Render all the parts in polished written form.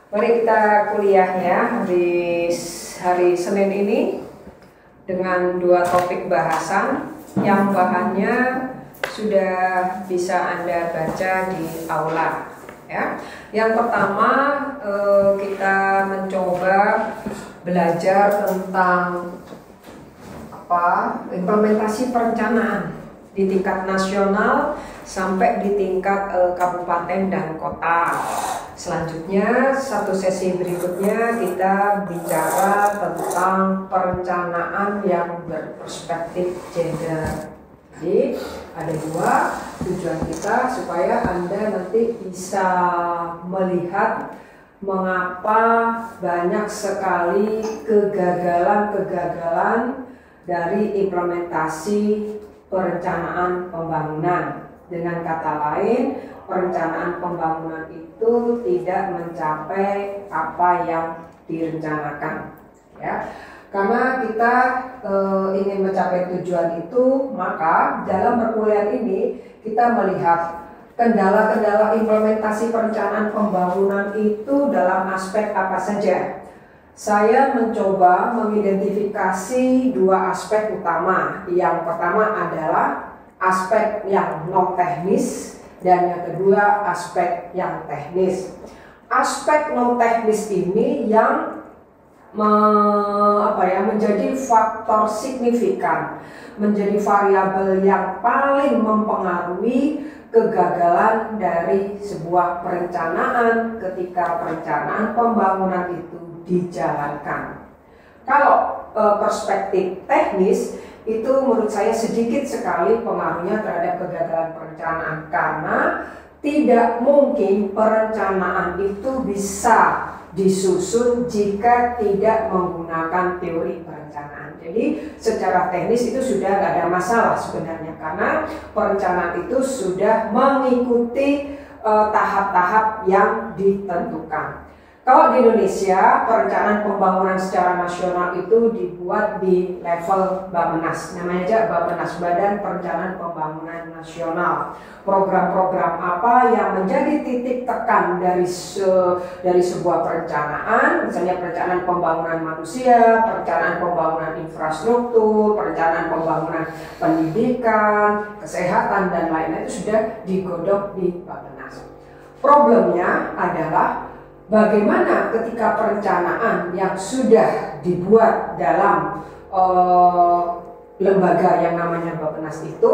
Mari kita kuliah ya di hari Senin ini dengan dua topik bahasan yang bahannya sudah bisa Anda baca di aula ya. Yang pertama kita mencoba belajar tentang implementasi perencanaan di tingkat nasional sampai di tingkat kabupaten dan kota. Selanjutnya, satu sesi berikutnya kita bicara tentang perencanaan yang berperspektif gender. Jadi ada dua tujuan kita supaya Anda nanti bisa melihat mengapa banyak sekali kegagalan-kegagalan dari implementasi perencanaan pembangunan. Dengan kata lain, perencanaan pembangunan itu tidak mencapai apa yang direncanakan, ya. Karena kita ingin mencapai tujuan itu, maka dalam perkuliahan ini kita melihat kendala-kendala implementasi perencanaan pembangunan itu dalam aspek apa saja. Saya mencoba mengidentifikasi dua aspek utama. Yang pertama adalah aspek yang non teknis dan yang kedua aspek yang teknis. Aspek non teknis ini yang menjadi faktor signifikan, menjadi variabel yang paling mempengaruhi kegagalan dari sebuah perencanaan ketika perencanaan pembangunan itu dijalankan. Kalau perspektif teknis itu menurut saya sedikit sekali pengaruhnya terhadap kegagalan perencanaan, karena tidak mungkin perencanaan itu bisa disusun jika tidak menggunakan teori perencanaan. Jadi secara teknis itu sudah tidak ada masalah sebenarnya, karena perencanaan itu sudah mengikuti tahap-tahap yang ditentukan. Kalau di Indonesia, perencanaan pembangunan secara nasional itu dibuat di level Bappenas, namanya aja Bappenas, Badan Perencanaan Pembangunan Nasional. Program-program apa yang menjadi titik tekan dari sebuah perencanaan, misalnya perencanaan pembangunan manusia, perencanaan pembangunan infrastruktur, perencanaan pembangunan pendidikan, kesehatan, dan lain-lain itu sudah digodok di Bappenas. Problemnya adalah bagaimana ketika perencanaan yang sudah dibuat dalam lembaga yang namanya Bappenas itu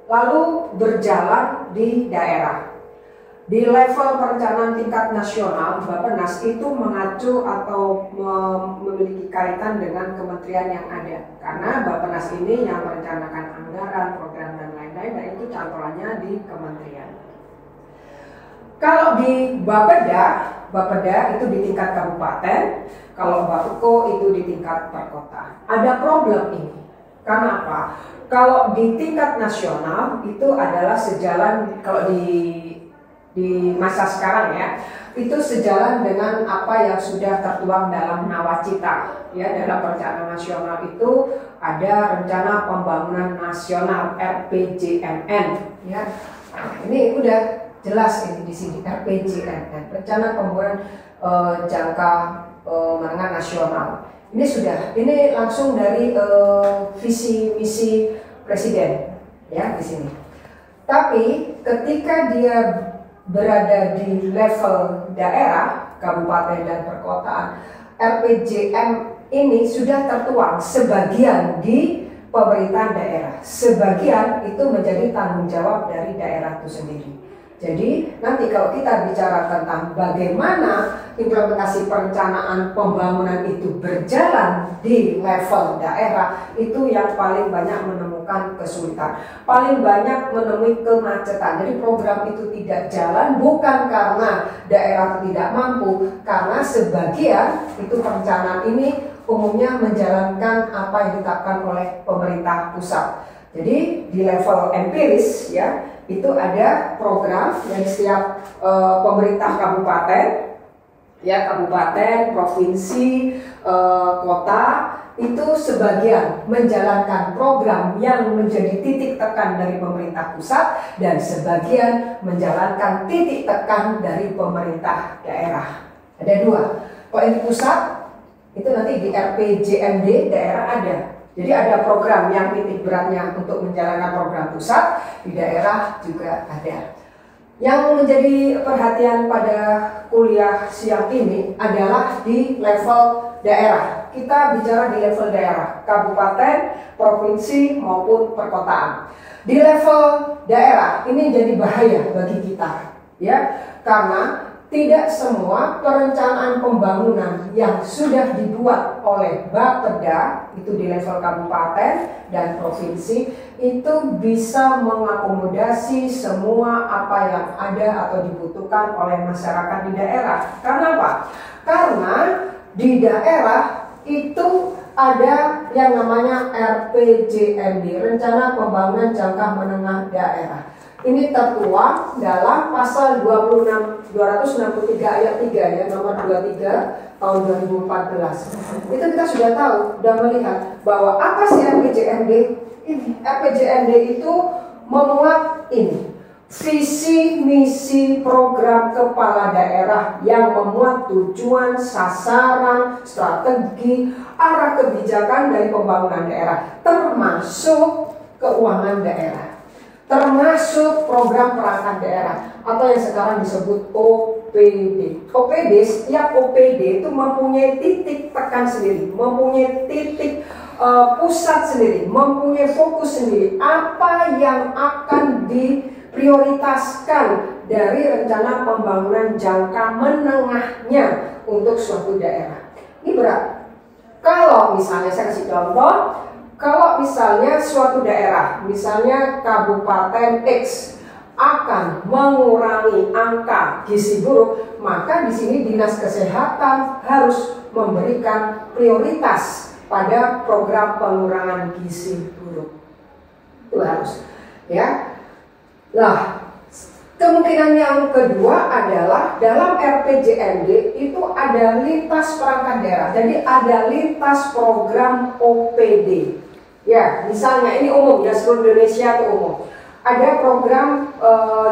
lalu berjalan di daerah. Di level perencanaan tingkat nasional, Bappenas itu mengacu atau memiliki kaitan dengan kementerian yang ada. Karena Bappenas ini yang merencanakan anggaran, program, dan lain-lain, dan itu cantolannya di kementerian. Kalau di Bapeda itu di tingkat kabupaten, kalau Bapeko itu di tingkat perkota. Ada problem ini. Karena apa? Kalau di tingkat nasional itu adalah sejalan, kalau di masa sekarang ya, itu sejalan dengan apa yang sudah tertuang dalam Nawacita. Ya, dalam perencanaan nasional itu ada rencana pembangunan nasional RPJMN. Ya, nah, ini udah jelas ini di sini RPJMN, rencana pembangunan jangka menengah nasional. Ini langsung dari visi misi presiden ya di sini. Tapi ketika dia berada di level daerah, kabupaten dan perkotaan, RPJM ini sudah tertuang sebagian di pemerintahan daerah, sebagian itu menjadi tanggung jawab dari daerah itu sendiri. Jadi nanti kalau kita bicara tentang bagaimana implementasi perencanaan pembangunan itu berjalan di level daerah, itu yang paling banyak menemukan kesulitan, paling banyak menemui kemacetan. Jadi program itu tidak jalan bukan karena daerah tidak mampu, karena sebagian itu perencanaan ini umumnya menjalankan apa yang ditetapkan oleh pemerintah pusat. Jadi di level empiris ya, itu ada program yang setiap pemerintah kabupaten, ya kabupaten, provinsi, kota itu sebagian menjalankan program yang menjadi titik tekan dari pemerintah pusat dan sebagian menjalankan titik tekan dari pemerintah daerah. Ada dua. Kalau yang di pusat itu nanti di RPJMD daerah ada. Jadi ada program yang titik beratnya untuk menjalankan program pusat, di daerah juga ada. Yang menjadi perhatian pada kuliah siang ini adalah di level daerah. Kita bicara di level daerah, kabupaten, provinsi maupun perkotaan. Di level daerah ini jadi bahaya bagi kita, ya, karena tidak semua perencanaan pembangunan yang sudah dibuat oleh Bapeda itu di level kabupaten dan provinsi itu bisa mengakomodasi semua apa yang ada atau dibutuhkan oleh masyarakat di daerah. Karena apa? Karena di daerah itu ada yang namanya RPJMD, Rencana Pembangunan Jangka Menengah Daerah. Ini tertuang dalam pasal 263 ayat 3 ya, nomor 23 tahun 2014. Itu kita sudah tahu, sudah melihat bahwa apa sih RPJMD? Ini RPJMD itu memuat ini visi misi program kepala daerah yang memuat tujuan, sasaran, strategi, arah kebijakan dari pembangunan daerah, termasuk keuangan daerah, termasuk program perangkat daerah atau yang sekarang disebut OPD. OPD, setiap OPD itu mempunyai titik tekan sendiri, mempunyai titik pusat sendiri, mempunyai fokus sendiri. Apa yang akan diprioritaskan dari rencana pembangunan jangka menengahnya untuk suatu daerah. Ini berat. Kalau misalnya saya kasih contoh, kalau misalnya suatu daerah, misalnya Kabupaten X akan mengurangi angka gizi buruk, maka di sini Dinas Kesehatan harus memberikan prioritas pada program pengurangan gizi buruk. Itu harus, ya. Nah, kemungkinan yang kedua adalah dalam RPJMD itu ada lintas perangkat daerah. Jadi ada lintas program OPD. Ya, misalnya ini umum ya, seluruh Indonesia itu umum. Ada program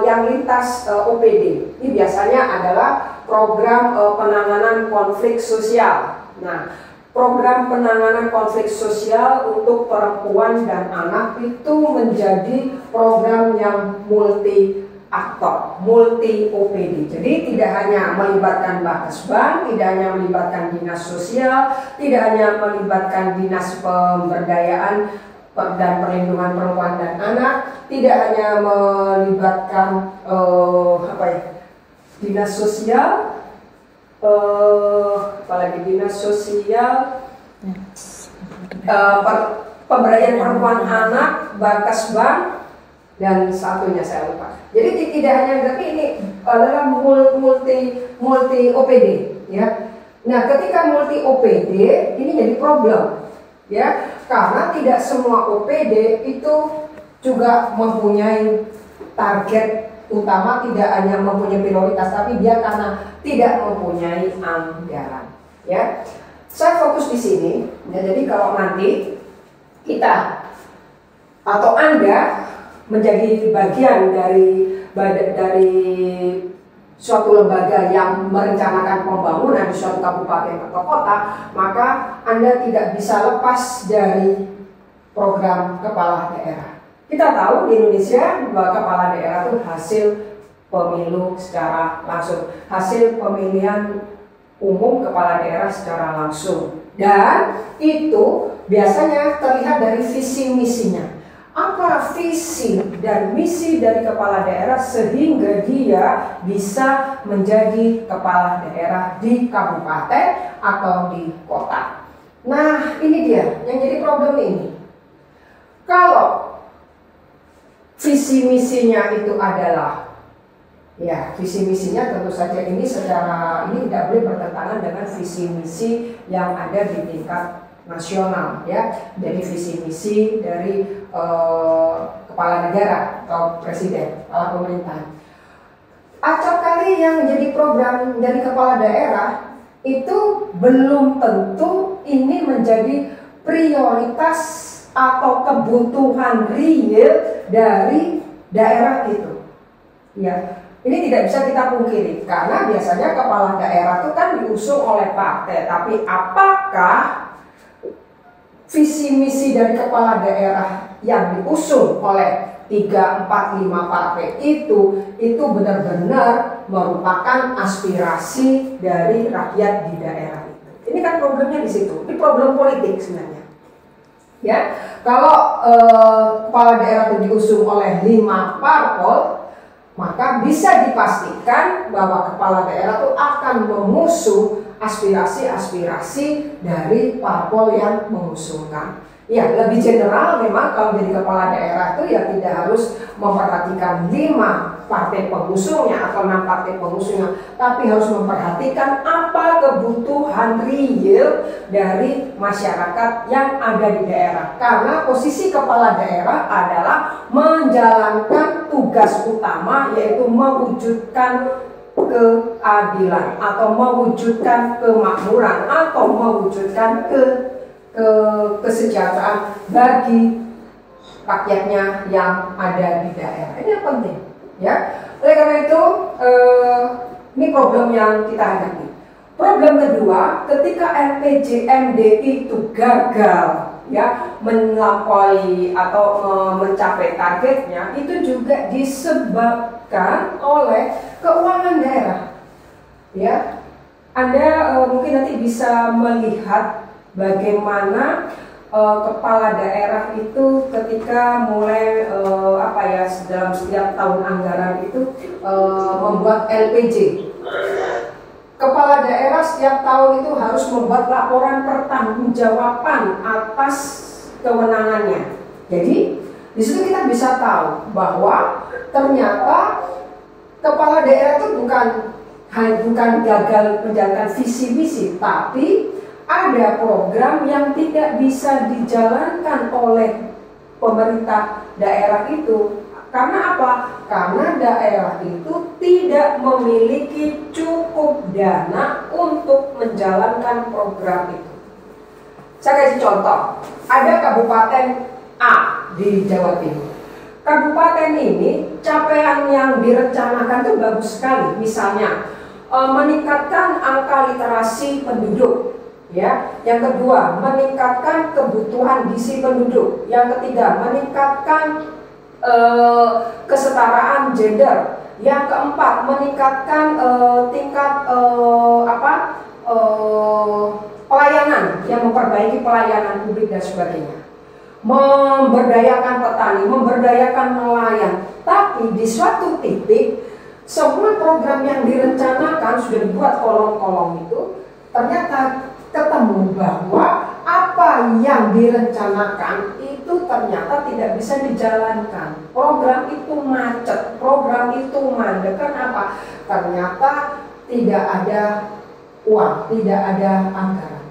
yang lintas OPD. Ini biasanya adalah program penanganan konflik sosial. Nah, program penanganan konflik sosial untuk perempuan dan anak itu menjadi program yang multi aktor, multi OPD. Jadi tidak hanya melibatkan Bakesban, tidak hanya melibatkan dinas sosial, tidak hanya melibatkan dinas pemberdayaan dan perlindungan perempuan dan anak, tidak hanya melibatkan dinas sosial, apalagi dinas sosial, pemberdayaan perempuan anak, Bakesban, dan satunya saya lupa. Jadi tidak hanya berarti ini adalah multi OPD, ya. Nah, ketika multi OPD ini jadi problem, ya, karena tidak semua OPD itu juga mempunyai target utama, tidak hanya mempunyai prioritas, tapi dia karena tidak mempunyai anggaran, ya. Saya fokus di sini, ya, jadi kalau nanti kita atau Anda menjadi bagian dari suatu lembaga yang merencanakan pembangunan di suatu kabupaten atau kota, maka Anda tidak bisa lepas dari program kepala daerah. Kita tahu di Indonesia bahwa kepala daerah itu hasil pemilu secara langsung, hasil pemilihan umum kepala daerah secara langsung, dan itu biasanya terlihat dari visi misinya. Apa visi dan misi dari kepala daerah sehingga dia bisa menjadi kepala daerah di kabupaten atau di kota. Nah, ini dia yang jadi problem ini. Kalau visi misinya itu adalah, ya, visi misinya tentu saja ini tidak boleh bertentangan dengan visi misi yang ada di tingkat nasional, ya. Jadi visi misi dari kepala negara atau presiden, kepala pemerintahan. Acap kali yang menjadi program dari kepala daerah itu belum tentu ini menjadi prioritas atau kebutuhan real dari daerah itu, ya. Ini tidak bisa kita pungkiri karena biasanya kepala daerah itu kan diusung oleh partai, tapi apakah visi misi dari kepala daerah yang diusung oleh 3, 4, 5 partai itu benar-benar merupakan aspirasi dari rakyat di daerah itu. Ini kan problemnya di situ. Ini problem politik sebenarnya. Ya, kalau kepala daerah itu diusung oleh 5 parpol, maka bisa dipastikan bahwa kepala daerah itu akan mengusung aspirasi-aspirasi dari parpol yang mengusungkan. Ya, lebih general memang kalau jadi kepala daerah itu ya tidak harus memperhatikan 5 partai pengusungnya atau 6 partai pengusungnya, tapi harus memperhatikan apa kebutuhan real dari masyarakat yang ada di daerah. Karena posisi kepala daerah adalah menjalankan tugas utama, yaitu mewujudkan keadilan atau mewujudkan kemakmuran atau mewujudkan kesejahteraan bagi rakyatnya yang ada di daerah. Ini yang penting, ya. Oleh karena itu, ini problem yang kita hadapi. Problem kedua, ketika RPJMD itu gagal, ya, melampaui atau mencapai targetnya, itu juga disebabkan oleh keuangan daerah. Ya, Anda mungkin nanti bisa melihat bagaimana kepala daerah itu ketika mulai dalam setiap tahun anggaran itu membuat LPJ. Kepala daerah setiap tahun itu harus membuat laporan pertanggungjawaban atas kewenangannya. Jadi di situ kita bisa tahu bahwa ternyata kepala daerah itu bukan gagal menjalankan visi misi, tapi ada program yang tidak bisa dijalankan oleh pemerintah daerah itu. Karena apa? Karena daerah itu tidak memiliki cukup dana untuk menjalankan program itu. Saya kasih contoh. Ada Kabupaten A di Jawa Timur. Kabupaten ini capaian yang direncanakan itu bagus sekali. Misalnya meningkatkan angka literasi penduduk. Ya, yang kedua, meningkatkan kebutuhan gizi penduduk. Yang ketiga, meningkatkan kesetaraan gender. Yang keempat, meningkatkan tingkat pelayanan, yang memperbaiki pelayanan publik dan sebagainya. Memberdayakan petani, memberdayakan nelayan. Tapi di suatu titik, semua program yang direncanakan sudah dibuat kolom-kolom itu, ternyata ketemu bahwa apa yang direncanakan itu ternyata tidak bisa dijalankan. Program itu macet, program itu mandek. Kenapa? Ternyata tidak ada uang, tidak ada anggaran.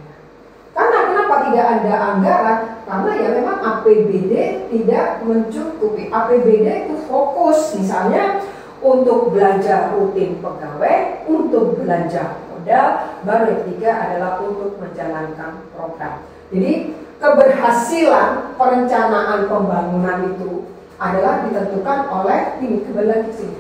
Karena kenapa tidak ada anggaran? Karena ya memang APBD tidak mencukupi. APBD itu fokus misalnya untuk belanja rutin pegawai, untuk belanja modal, baru yang ketiga adalah untuk menjalankan program. Jadi keberhasilan perencanaan pembangunan itu adalah ditentukan oleh kembali lagi sini,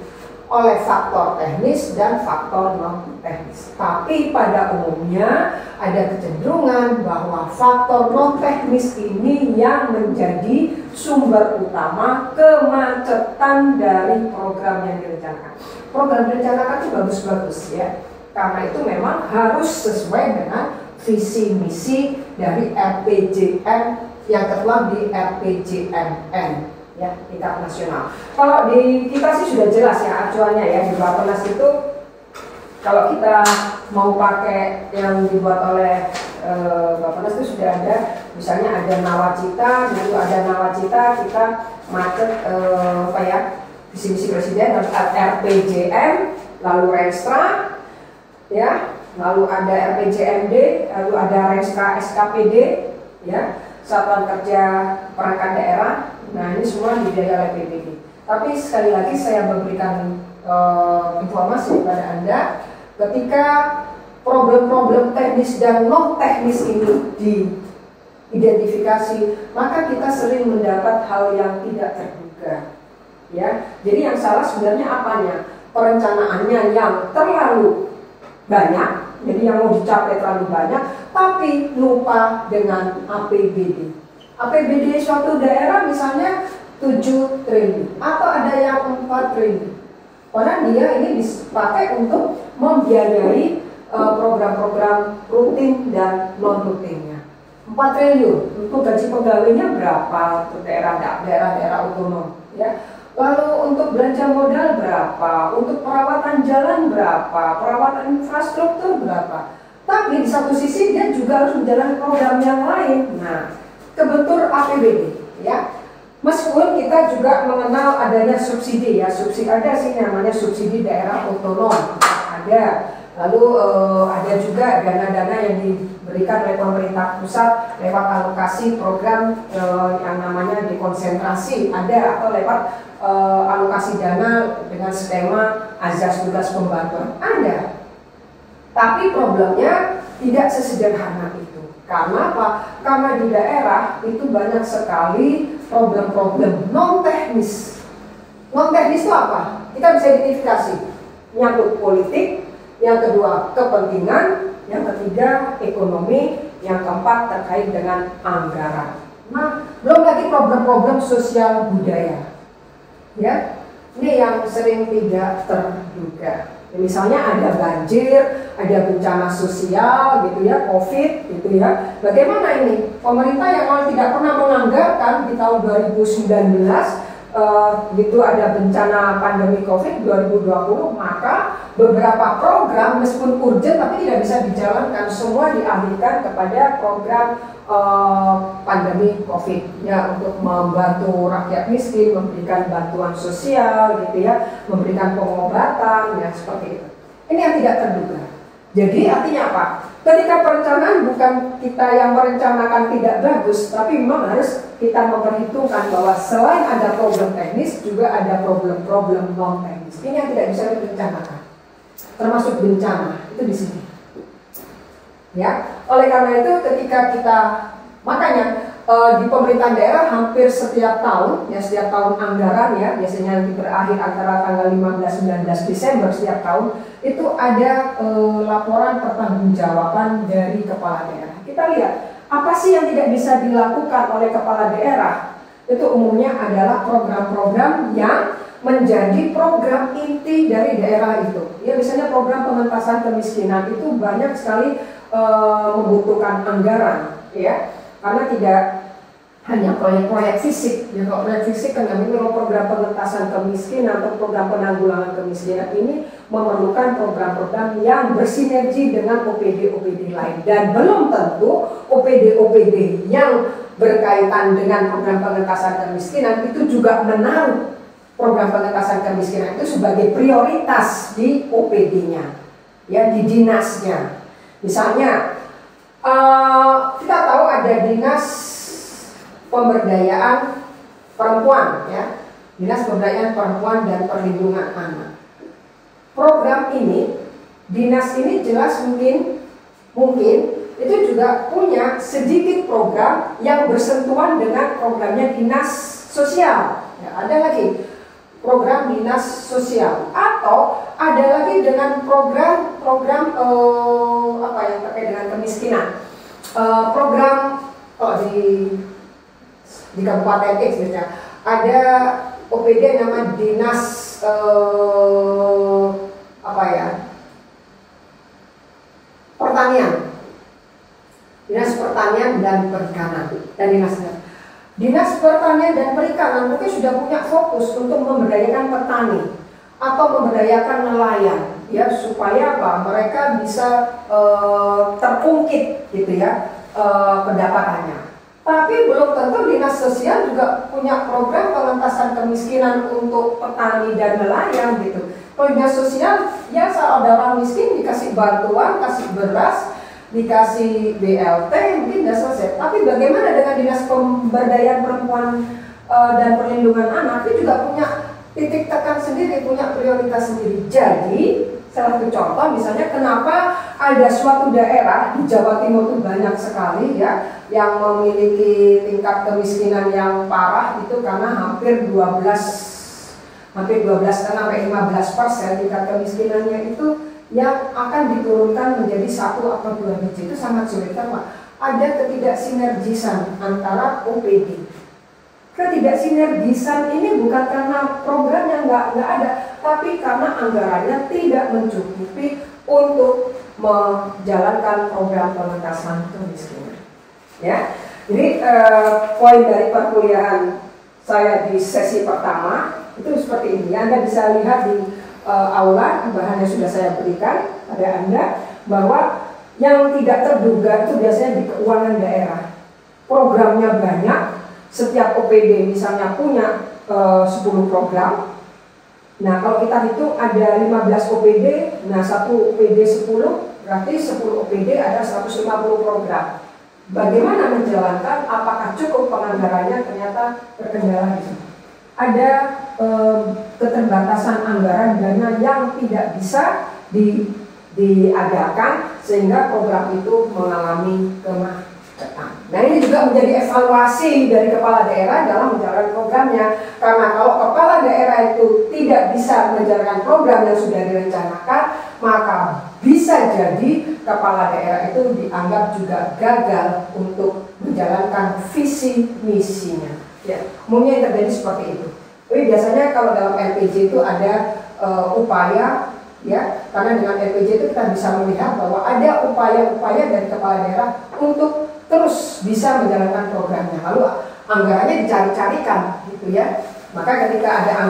oleh faktor teknis dan faktor non teknis. Tapi pada umumnya ada kecenderungan bahwa faktor non teknis ini yang menjadi sumber utama kemacetan dari program yang direncanakan. Program direncanakan itu bagus-bagus ya, karena itu memang harus sesuai dengan visi misi dari RPJM yang tertuang di RPJMN ya, tingkat nasional. Kalau di kita sih sudah jelas ya acuannya ya, di Bappenas itu kalau kita mau pakai yang dibuat oleh Bappenas itu sudah ada, misalnya ada nawacita, gitu ada nawacita kita macet visi misi presiden, terus RPJM, lalu Renstra ya, lalu ada RPJMD, lalu ada Renstra SKPD ya, Satuan Kerja Perangkat Daerah. Nah ini semua dibiayai oleh PBD. Tapi sekali lagi saya memberikan informasi kepada Anda, ketika problem-problem teknis dan non teknis ini diidentifikasi, maka kita sering mendapat hal yang tidak terduga. Ya, jadi yang salah sebenarnya apanya? Perencanaannya yang terlalu banyak jadi yang mau dicapai terlalu banyak, tapi lupa dengan APBD. APBD suatu daerah misalnya 7 triliun atau ada yang 4 triliun. Karena dia ini dipakai untuk membiayai program-program rutin dan non-rutinnya. 4 triliun untuk gaji pegawainya berapa untuk daerah-daerah otonom, ya. Lalu untuk belanja modal berapa, untuk perawatan jalan berapa, perawatan infrastruktur berapa. Tapi di satu sisi dia juga harus menjalankan program yang lain. Nah, kebentur APBD, ya. Meskipun kita juga mengenal adanya subsidi, ya, subsidi ada sih namanya subsidi daerah otonom, ada. Lalu ada juga dana-dana yang diberikan oleh pemerintah pusat lewat alokasi program yang namanya dekonsentrasi, ada, atau lewat alokasi dana dengan skema azas tugas pembantuan, ada. Tapi problemnya tidak sesederhana itu. Karena apa? Karena di daerah itu banyak sekali problem-problem non-teknis. Non-teknis itu apa? Kita bisa identifikasi. Menyangkut politik, yang kedua kepentingan, yang ketiga ekonomi, yang keempat terkait dengan anggaran. Nah, belum lagi problem-problem sosial budaya. Ya, ini yang sering tidak terduga. Ya, misalnya ada banjir, ada bencana sosial, gitu ya, COVID, gitu ya. Bagaimana ini? Pemerintah yang tidak pernah menganggarkan di tahun 2019, gitu ada bencana pandemi COVID 2020, maka beberapa program meskipun urgent tapi tidak bisa dijalankan, semua dialihkan kepada program pandemi COVID, ya, untuk membantu rakyat miskin, memberikan bantuan sosial, gitu ya, memberikan pengobatan, ya, seperti itu. Ini yang tidak terduga. Jadi artinya apa? Ketika perencanaan bukan kita yang merencanakan tidak bagus, tapi memang harus kita memperhitungkan bahwa selain ada problem teknis, juga ada problem-problem non teknis. Ini yang tidak bisa direncanakan, termasuk bencana itu di sini. Ya, oleh karena itu ketika kita, makanya di pemerintahan daerah hampir setiap tahun, ya, setiap tahun anggaran, ya, biasanya nanti berakhir antara tanggal 15-19 Desember setiap tahun, itu ada laporan pertanggungjawaban dari kepala daerah. Kita lihat apa sih yang tidak bisa dilakukan oleh kepala daerah. Itu umumnya adalah program-program yang menjadi program inti dari daerah itu. Ya, misalnya program pengentasan kemiskinan itu banyak sekali membutuhkan anggaran, ya. Karena tidak hanya proyek-proyek fisik, ya, kalau proyek fisik kan kalau program pengentasan kemiskinan atau program penanggulangan kemiskinan ini memerlukan program-program yang bersinergi dengan OPD-OPD lain, dan belum tentu OPD-OPD yang berkaitan dengan program pengentasan kemiskinan itu juga menaruh program pengentasan kemiskinan itu sebagai prioritas di OPD-nya, ya, di dinasnya. Misalnya kita tahu ada dinas pemberdayaan perempuan, ya, dinas pemberdayaan perempuan dan perlindungan anak. Program ini, dinas ini jelas mungkin itu juga punya sedikit program yang bersentuhan dengan programnya dinas sosial. Ya, ada lagi program dinas sosial, atau ada lagi dengan program apa yang terkait dengan kemiskinan. Program di Kabupaten X misalnya ada OPD nama dinas pertanian, dinas pertanian dan perikanan, dan dinas pertanian dan perikanan mungkin sudah punya fokus untuk memberdayakan petani atau memberdayakan nelayan, ya, supaya apa? Mereka bisa terungkit, gitu ya, pendapatannya. Tapi belum tentu dinas sosial juga punya program pengentasan kemiskinan untuk petani dan nelayan, gitu. Kalau dinas sosial, ya, saat ada orang miskin dikasih bantuan, kasih beras, dikasih BLT, mungkin sudah selesai. Tapi bagaimana dengan dinas pemberdayaan perempuan dan perlindungan anak? Itu juga punya titik tekan sendiri, punya prioritas sendiri. Jadi salah satu contoh misalnya kenapa ada suatu daerah di Jawa Timur itu banyak sekali, ya, yang memiliki tingkat kemiskinan yang parah, itu karena hampir 12,5 sampai 15% tingkat kemiskinannya itu yang akan diturunkan menjadi 1 atau 2 biji itu sangat sulit. Karena ada ketidaksinergisan antara OPD. Ketidaksinergisan ini bukan karena programnya nggak ada, tapi karena anggarannya tidak mencukupi untuk menjalankan program pengentasan kemiskinan. Ya, jadi poin dari perkuliahan saya di sesi pertama itu seperti ini. Anda bisa lihat di aula bahan yang sudah saya berikan pada Anda bahwa yang tidak terduga itu biasanya di keuangan daerah. Programnya banyak, setiap OPD misalnya punya 10 program. Nah, kalau kita hitung ada 15 OPD, nah 1 OPD 10, berarti 10 OPD ada 150 program. Bagaimana menjalankan, apakah cukup penganggarannya, ternyata terkendala di sini. Ada keterbatasan anggaran dana yang tidak bisa diadakan sehingga program itu mengalami kemacetan. Nah, ini juga menjadi evaluasi dari kepala daerah dalam menjalankan programnya. Karena kalau kepala daerah itu tidak bisa menjalankan program yang sudah direncanakan, maka bisa jadi kepala daerah itu dianggap juga gagal untuk menjalankan visi misinya. Ya, umumnya yang terjadi seperti itu. Tapi biasanya kalau dalam LPJ itu ada upaya, ya, karena dengan LPJ itu kita bisa melihat bahwa ada upaya-upaya dari kepala daerah untuk terus bisa menjalankan programnya. Lalu anggarannya dicari-carikan, gitu ya. Maka ketika ada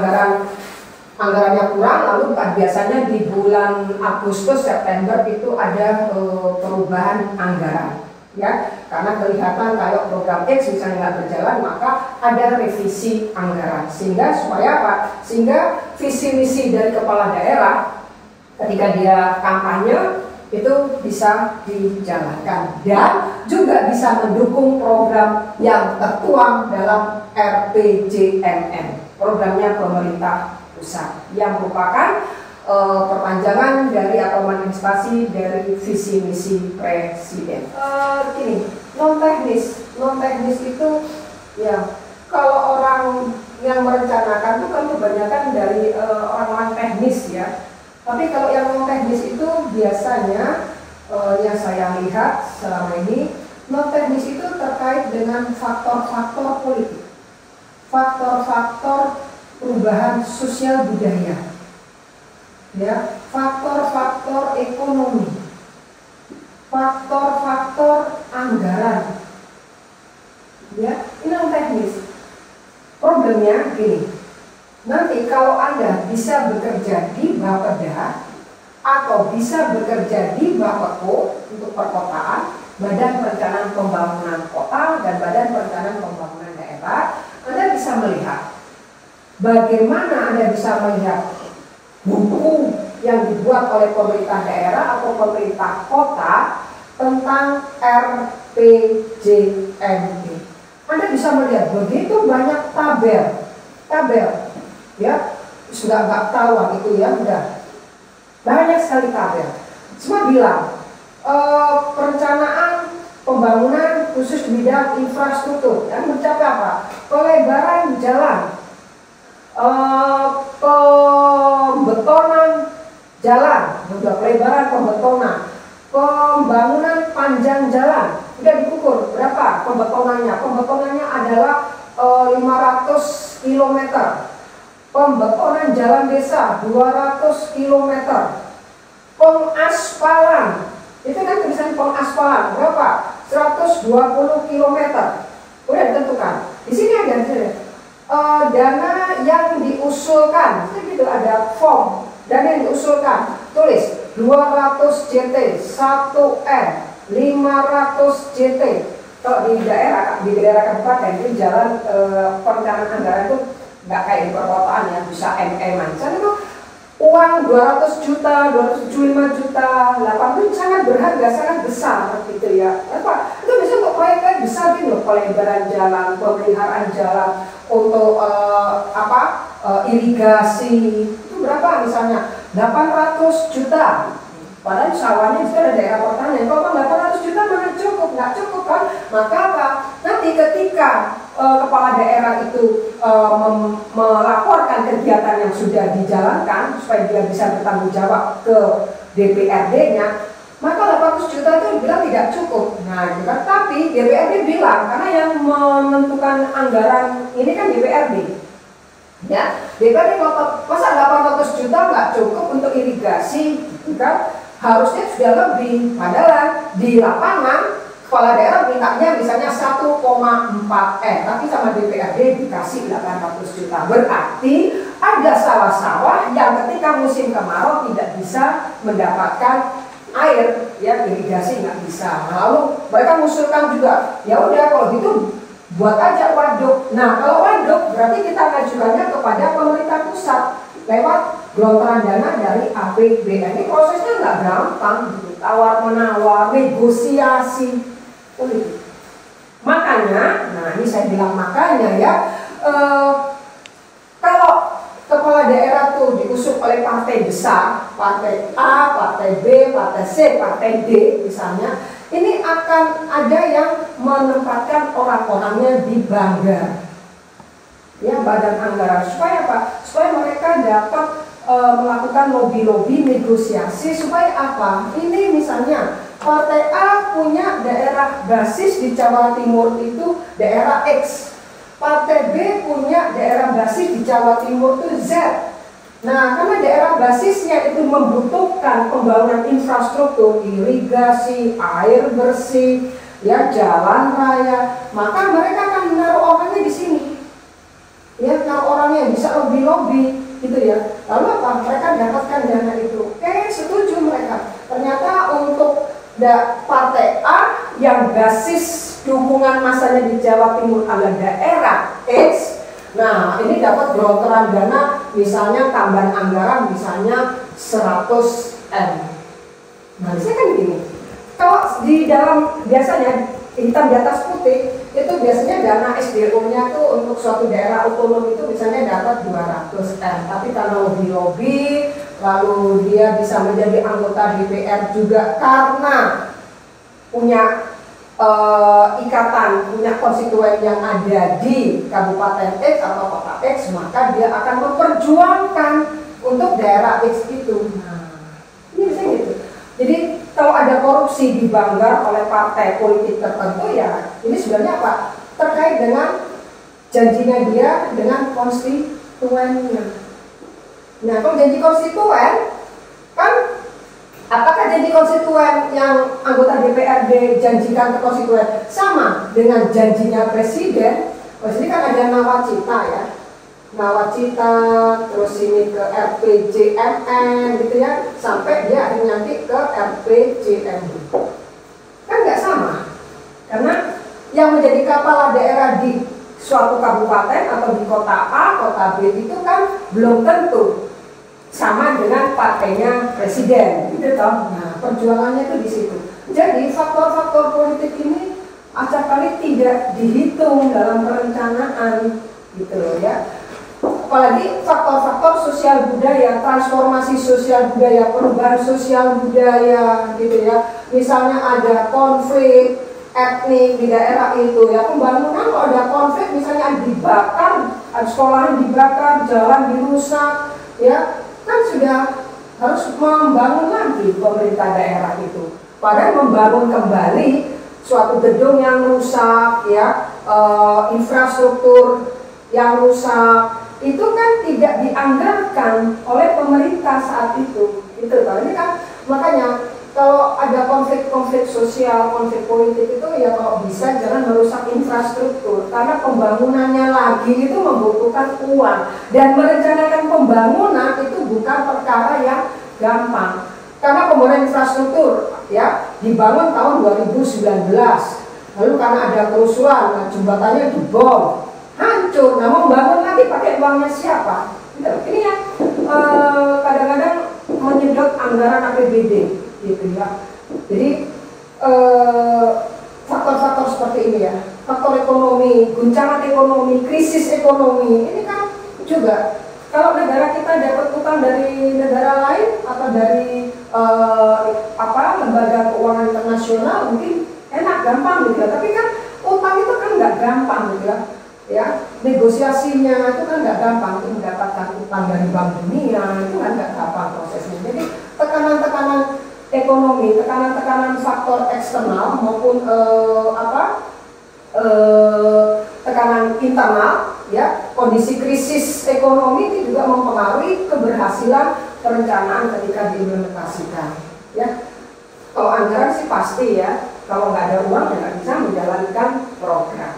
anggarannya kurang, lalu biasanya di bulan Agustus, September itu ada perubahan anggaran. Ya, karena kelihatan kalau program X misalnya nggak berjalan, maka ada revisi anggaran. Sehingga supaya apa? Sehingga visi misi dari kepala daerah ketika dia kampanye itu bisa dijalankan dan juga bisa mendukung program yang tertuang dalam RPJMN, programnya pemerintah pusat, yang merupakan perpanjangan dari atau manifestasi dari visi misi presiden. Gini, non teknis itu ya kalau orang yang merencanakan itu kan kebanyakan dari orang-orang teknis ya. Tapi kalau yang non teknis itu biasanya yang saya lihat selama ini non teknis itu terkait dengan faktor-faktor politik, faktor-faktor perubahan sosial budaya. Ya, faktor-faktor ekonomi, faktor-faktor anggaran, ya, ini non teknis. Problemnya gini, nanti kalau Anda bisa bekerja di Bapeda atau bisa bekerja di Bapeko untuk perkotaan, Badan Perencanaan Pembangunan Kota dan Badan Perencanaan Pembangunan Daerah, Anda bisa melihat bagaimana Anda bisa melihat buku yang dibuat oleh pemerintah daerah atau pemerintah kota tentang RPJMD. Anda bisa melihat begitu banyak tabel, ya, sudah nggak tahu itu ya, udah banyak sekali tabel. Semua bilang perencanaan pembangunan khusus di bidang infrastruktur dan mencapai apa? Pelebaran jalan, pembetonan jalan, pelebaran pembetonan, pembangunan panjang jalan, sudah diukur berapa pembetonannya? Pembetonannya adalah 500 km. Pembetonan jalan desa 200 km. Pengaspalan, itu kan tulisan pengaspalan berapa? 120 km. Udah ditentukan. Di sini ada dana yang diusulkan, gitu, ada form dana yang diusulkan, tulis 200 JT, 1M, 500 JT. Kalau di daerah kabupaten itu jalan perencanaan anggaran itu nggak kayak di perkotaan ya, bisa MM-an. Misalnya itu uang 200 juta, 275 juta, 80 sangat berharga, sangat besar gitu ya. Apa? Itu bisa untuk proyek-proyek besar gitu loh, pelebaran jalan, pemeliharaan jalan, untuk irigasi. Itu berapa misalnya? 800 juta. Padahal sawahnya juga ada daerah pertanian. Kalau 800 juta mana cukup? Nggak cukup kan? Maka apa? Nanti ketika kepala daerah itu melaporkan kegiatan yang sudah dijalankan supaya dia bisa bertanggung jawab ke DPRD-nya, maka 800 juta itu bilang tidak cukup. Nah, gitu kan. Tapi DPRD bilang, karena yang menentukan anggaran ini kan DPRD. Ya, DPRD ngotot, masa 800 juta nggak cukup untuk irigasi, gitu kan? Harusnya sudah lebih. Padahal di lapangan kepala daerah mintanya misalnya 1,4 M, tapi sama DPRD dikasih 800 juta. Berarti ada sawah-sawah yang ketika musim kemarau tidak bisa mendapatkan air, ya, irigasi nggak bisa. Nah, lalu mereka mengusulkan juga, ya udah kalau gitu buat aja waduk. Nah, kalau waduk berarti kita ngajukannya kepada pemerintah pusat lewat gelontoran dana dari APBN. Ini prosesnya nggak gampang, gitu. Tawar menawar, negosiasi, makanya, nah ini saya bilang makanya ya, kalau kepala daerah tuh diusung oleh partai besar, partai A, partai B, partai C, partai D misalnya, ini akan ada yang menempatkan orang-orangnya di banggar, ya, badan anggaran, supaya apa? Supaya mereka dapat melakukan lobby-lobby, negosiasi, supaya apa? Ini misalnya partai A punya daerah basis di Jawa Timur itu daerah X, partai B punya daerah basis di Jawa Timur itu Z. Nah, karena daerah basisnya itu membutuhkan pembangunan infrastruktur, irigasi, air bersih, ya, jalan raya, maka mereka akan menaruh orangnya di sini. Ya, menaruh orangnya bisa lobby-lobby, gitu ya. Lalu apa? Mereka dapatkan dana itu. Oke, setuju mereka. Ternyata untuk partai A yang basis dukungan masanya di Jawa Timur adalah daerah X, nah ini dapat gelontoran dana, misalnya tambahan anggaran misalnya 100 M. Nah, biasanya kan gini, kalau di dalam biasanya hitam di atas putih itu biasanya dana SDO-nya tuh untuk suatu daerah otonom itu misalnya dapat 200 M, tapi karena lobby-lobby lalu dia bisa menjadi anggota DPR juga karena punya ikatan, punya konstituen yang ada di Kabupaten X atau Kota X, maka dia akan memperjuangkan untuk daerah X itu. Nah, ini bisa gitu. Jadi kalau ada korupsi dibanggar oleh partai politik tertentu, ya ini sebenarnya apa? Terkait dengan janjinya dia dengan konstituennya. Nah, kalau janji konstituen, kan apakah janji konstituen yang anggota DPRD janjikan ke konstituen sama dengan janjinya presiden? Oh, sini kan ada nawacita ya, nawacita, terus ini ke RPJMN gitu ya, sampai dia akhirnya nanti ke RPJMD. Kan nggak sama, karena yang menjadi kepala daerah di suatu kabupaten atau di kota A, kota B itu kan belum tentu sama dengan partainya presiden, gitu toh. Nah, perjuangannya itu di situ. Jadi faktor-faktor politik ini acap kali tidak dihitung dalam perencanaan, gitu loh ya. Apalagi faktor-faktor sosial budaya, transformasi sosial budaya, perubahan sosial budaya, gitu ya. Misalnya ada konflik etnik di daerah itu ya, pembangunan kalau ada konflik misalnya dibakar, ada sekolah dibakar, jalan dirusak, ya kan sudah harus membangun lagi pemerintah daerah itu. Padahal membangun kembali suatu gedung yang rusak, ya, infrastruktur yang rusak, itu kan tidak dianggarkan oleh pemerintah saat itu. Itu kan, ini kan makanya kalau ada konflik-konflik sosial, konflik politik itu ya kalau bisa jangan merusak infrastruktur, karena pembangunannya lagi itu membutuhkan uang, dan merencanakan pembangunan itu bukan perkara yang gampang. Karena pembangunan infrastruktur ya dibangun tahun 2019, lalu karena ada kerusuhan, nah, jembatannya dibom, hancur. Nah, mau bangun lagi pakai uangnya siapa? Ini yang kadang-kadang menyedot anggaran APBD. Gitu ya. Jadi faktor-faktor seperti ini ya, faktor ekonomi, guncangan ekonomi, krisis ekonomi, ini kan juga kalau negara kita dapat utang dari negara lain atau dari lembaga keuangan internasional mungkin enak, gampang gitu ya. Tapi kan utang itu kan nggak gampang gitu ya. Ya, negosiasinya itu kan nggak gampang, untuk mendapatkan utang dari Bank Dunia itu kan nggak gampang prosesnya. Jadi tekanan-tekanan ekonomi, tekanan-tekanan faktor eksternal maupun tekanan internal, ya, kondisi krisis ekonomi itu juga mempengaruhi keberhasilan perencanaan ketika diimplementasikan. Ya, kalau anggaran sih pasti ya, kalau nggak ada uang ya nggak bisa menjalankan program.